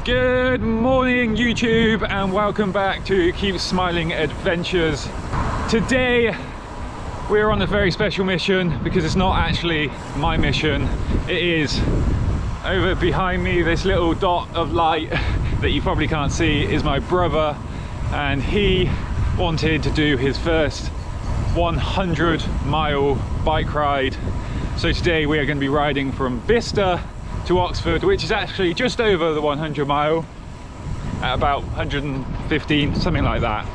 Good morning YouTube and welcome back to Keep Smiling Adventures. Today we're on a very special mission because it's not actually my mission. It is over behind me. This little dot of light that you probably can't see is my brother, and he wanted to do his first 100-mile bike ride. So today we are going to be riding from Bicester to Oxford, which is actually just over the 100 mile at about 115, something like that.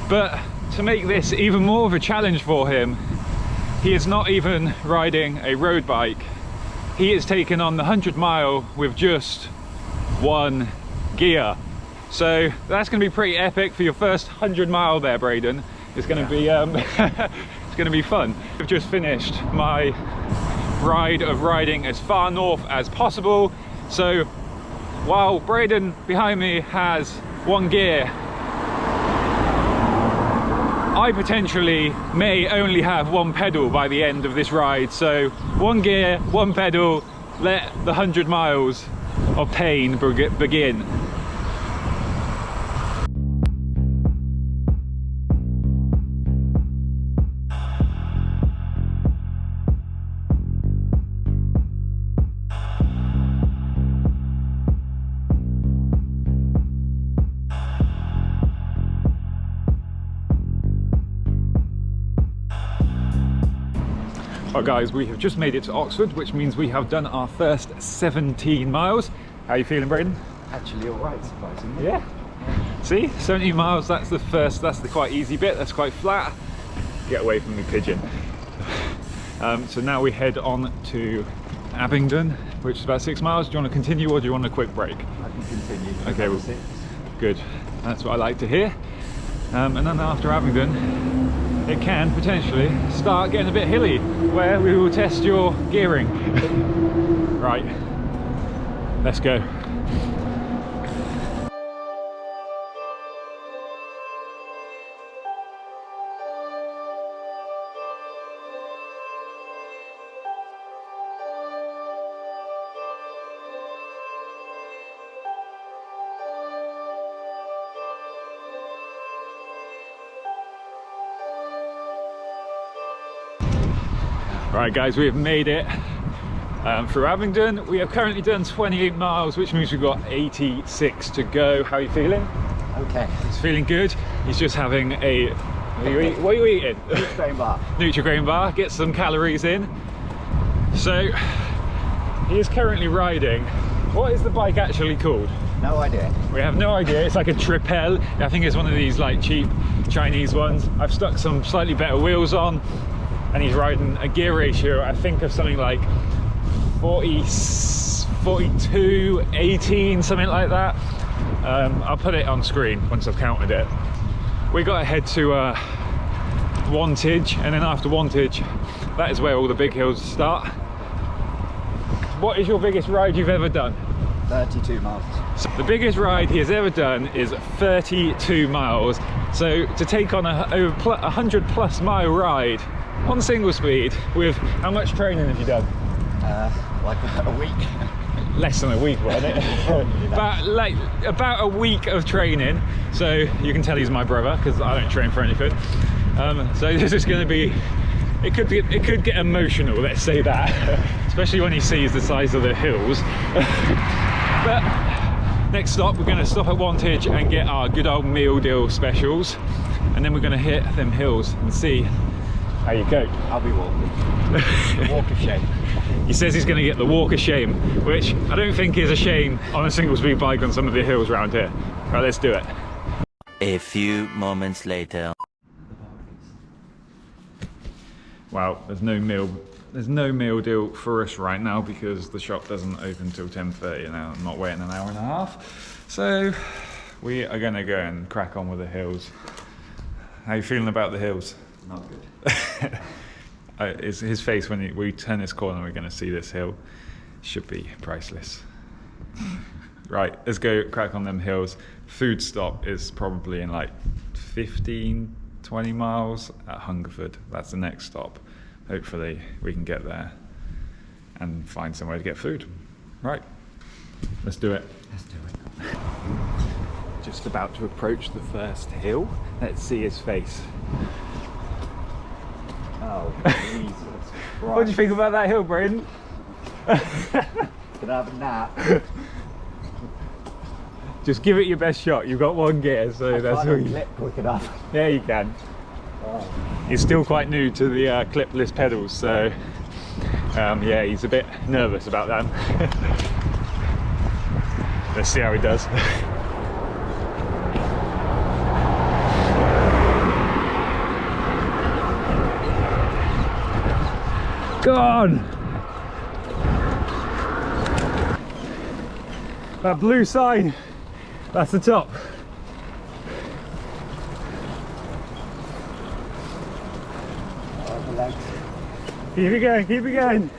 But to make this even more of a challenge for him, he is not even riding a road bike. He is taken on the 100 mile with just one gear. So that's going to be pretty epic for your first 100 mile there, Braden. It's going to be it's going to be fun. I've just finished my ride of riding as far north as possible. So while Braden behind me has one gear, I potentially may only have one pedal by the end of this ride. So one gear, one pedal, let the 100 miles of pain begin. Well guys, we have just made it to Oxford, which means we have done our first 17 miles. How are you feeling, Braden? Actually alright, surprisingly. Yeah. See, 17 miles, that's the first, that's the quite easy bit, that's quite flat. Get away from me, pigeon. So now we head on to Abingdon, which is about 6 miles. Do you want to continue or do you want a quick break? I can continue. Okay, well, good. That's what I like to hear. And then after Abingdon, it can potentially start getting a bit hilly, where we will test your gearing. Right, let's go. Right guys, we have made it through Abingdon. We have currently done 28 miles, which means we've got 86 to go. How are you feeling? Okay. He's feeling good. He's just having a... What are you eating? Nutri-Grain bar. Nutri-Grain bar, get some calories in. So, he is currently riding. What is the bike actually called? No idea. We have no idea. It's like a Tripel. I think it's one of these like cheap Chinese ones. I've stuck some slightly better wheels on, and he's riding a gear ratio, I think, of something like 40, 42, 18, something like that. I'll put it on screen once I've counted it. We got to head to Wantage, and then after Wantage, that is where all the big hills start. What is your biggest ride you've ever done? 32 miles. So the biggest ride he has ever done is 32 miles. So to take on a 100 plus mile ride on single speed with how much training have you done? Like a week. Less than a week, wasn't it? about a week of training. So you can tell he's my brother because I don't train for anything. So this is going to be, it could get emotional, let's say that, especially when he sees the size of the hills. But next stop, we're going to stop at Wantage and get our good old meal deal specials, and then we're going to hit them hills and see how you go. I'll be walking. The walk of shame. He says he's going to get the walk of shame, which I don't think is a shame on a single speed bike on some of the hills around here. Right, let's do it. A few moments later. Wow, there's no meal deal for us right now because the shop doesn't open till 10:30 and I'm not waiting an hour and a half. So we are going to go and crack on with the hills. How are you feeling about the hills? Not good. His face when we turn this corner, we're going to see this hill. Should be priceless. Right, let's go crack on them hills. Food stop is probably in like 15, 20 miles at Hungerford. That's the next stop. Hopefully we can get there and find somewhere to get food. Right, let's do it. Let's do it. just about to approach the first hill. Let's see his face. Oh, Jesus Christ. What do you think about that hill, Braden? Can I have a nap? Just give it your best shot. You've got one gear, so that's all you. Clip quick enough. Yeah, you can. Oh. He's still quite new to the clipless pedals, so yeah, he's a bit nervous about that. Let's see how he does. Go on! That blue sign, that's the top. Oh, the legs. Keep it going, keep it going.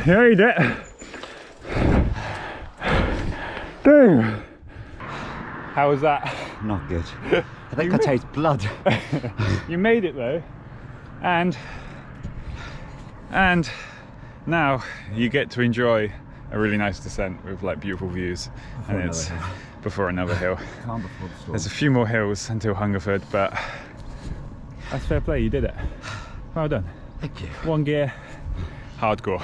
Yeah, you did it. Damn. How was that? Not good. I think I taste blood. You made it though, and now you get to enjoy a really nice descent with like beautiful views, and it's before another hill. Calm before the storm. There's a few more hills until Hungerford, but that's fair play. You did it. Well done. Thank you. One gear, hardcore.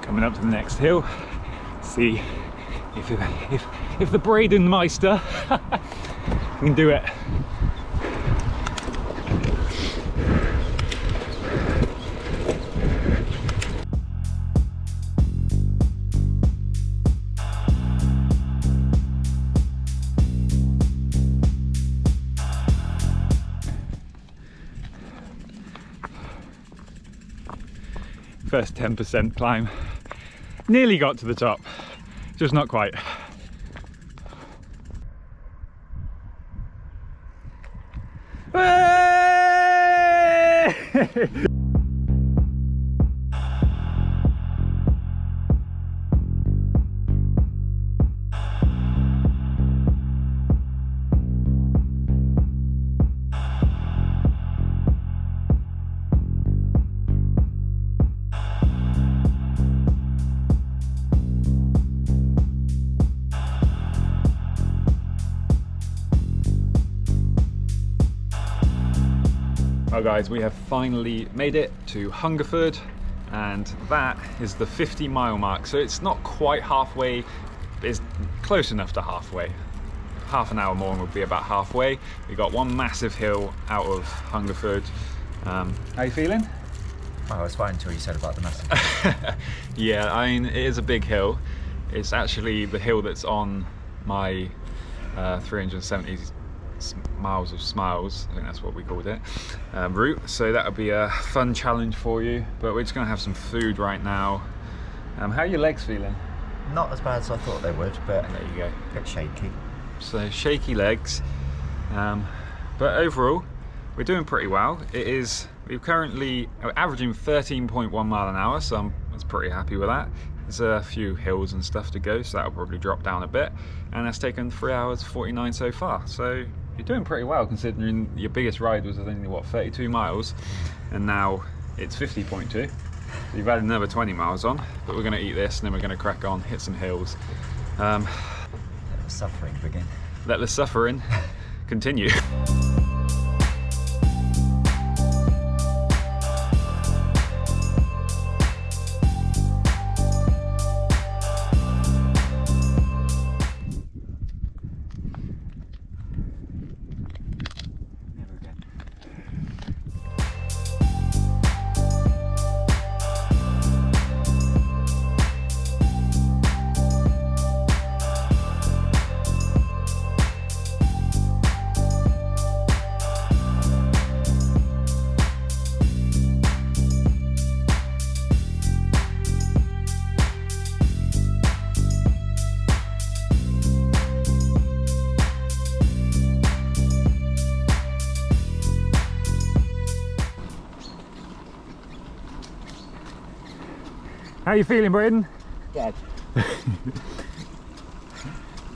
Coming up to the next hill, see if the Braden Meister can do it. First 10% climb. Nearly got to the top, just not quite. Well guys, we have finally made it to Hungerford, and that is the 50-mile mark. So it's not quite halfway, but it's close enough to halfway. Half an hour more and we'll be about halfway. We got one massive hill out of Hungerford. How you feeling? Oh, I was fine until you said about the massive. Yeah, I mean, it is a big hill. It's actually the hill that's on my 370 miles of smiles, I think that's what we called it, route. So that'll be a fun challenge for you, but we're just gonna have some food right now. How are your legs feeling? Not as bad as I thought they would, but There you go. a bit shaky. So shaky legs, but overall we're doing pretty well. We're currently averaging 13.1 mile an hour, so I was pretty happy with that. There's a few hills and stuff to go, so that'll probably drop down a bit, and that's taken 3 hours 49 so far. So you're doing pretty well considering your biggest ride was only what, 32 miles, and now it's 50.2. So you've added another 20 miles on, but we're going to eat this and then we're going to crack on, hit some hills. Let the suffering begin. Let the suffering continue. How you feeling, Braden? Dead.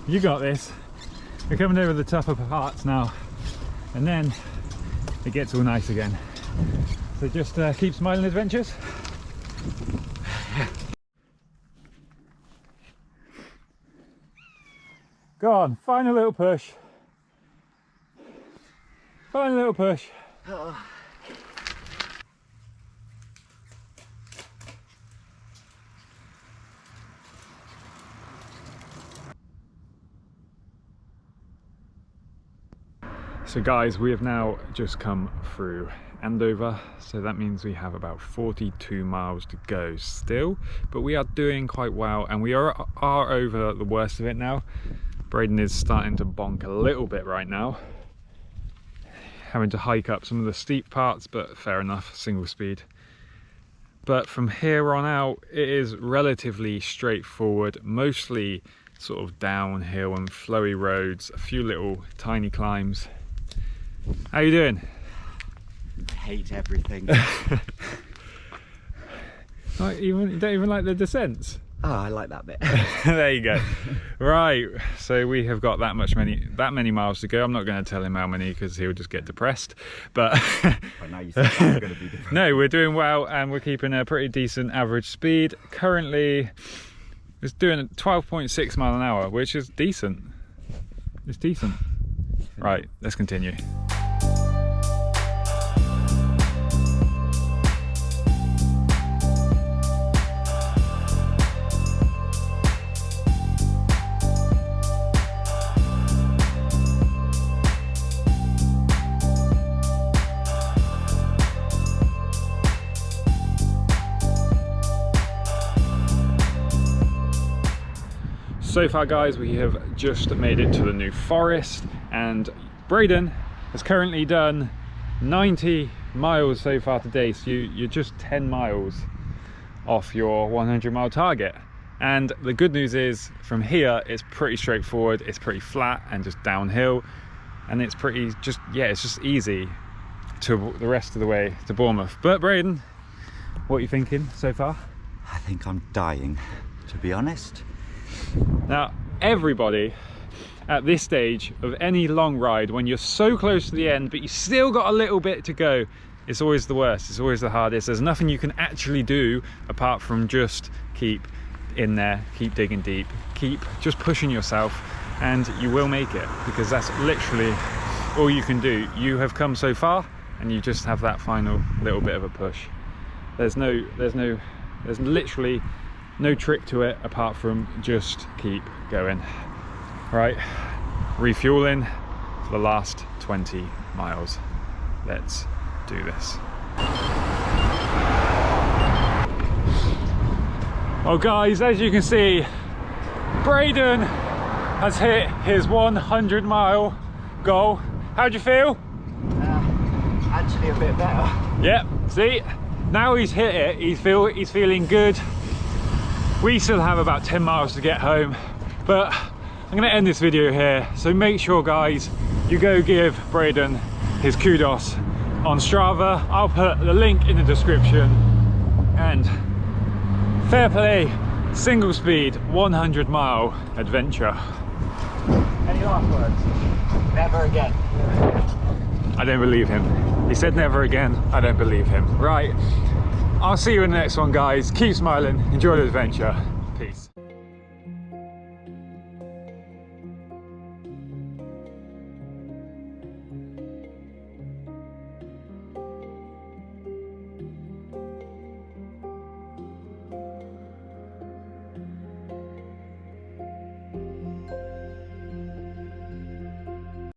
You got this. We're coming over the tougher parts now, and then it gets all nice again. So just keep smiling, adventures. Go on, final little push. Final little push. So guys, we have now just come through Andover, so that means we have about 42 miles to go still, but we are doing quite well, and we are over the worst of it now. Braden is starting to bonk a little bit right now, having to hike up some of the steep parts, but fair enough, single speed. But from here on out, it is relatively straightforward, mostly sort of downhill and flowy roads, a few little tiny climbs. How you doing? I hate everything. You don't even like the descents? Oh, I like that bit. There you go. Right, so we have got that many miles to go. I'm not going to tell him how many because he'll just get depressed. But Well, now you think I'm going to be depressed. no, we're doing well, and we're keeping a pretty decent average speed. Currently, it's doing 12.6 mile an hour, which is decent. It's decent. Right, let's continue. So far guys, we have just made it to the New Forest, and Braden has currently done 90 miles so far today, so you're just 10 miles off your 100-mile target. And the good news is, from here it's pretty straightforward, it's pretty flat and just downhill, and it's pretty it's just easy to the rest of the way to Bournemouth. But Braden, what are you thinking so far? I think I'm dying, to be honest. Now, everybody at this stage of any long ride, when you're so close to the end but you still got a little bit to go, it's always the worst, it's always the hardest. There's nothing you can actually do apart from just keep in there, keep digging deep, keep just pushing yourself, and you will make it, because that's literally all you can do. You have come so far and you just have that final little bit of a push. There's literally no trick to it apart from just keep going. Right, refueling for the last 20 miles. Let's do this. Well guys, as you can see, Braden has hit his 100-mile goal. How'd you feel? Actually a bit better. Yep, see, now he's hit it, he's feeling good. We still have about 10 miles to get home, but I'm going to end this video here. So make sure guys, you go give Braden his kudos on Strava. I'll put the link in the description. And fair play, single speed 100-mile adventure. Any last words? Never again. I don't believe him. He said never again. I don't believe him. Right, I'll see you in the next one guys. Keep smiling, enjoy the adventure. Peace.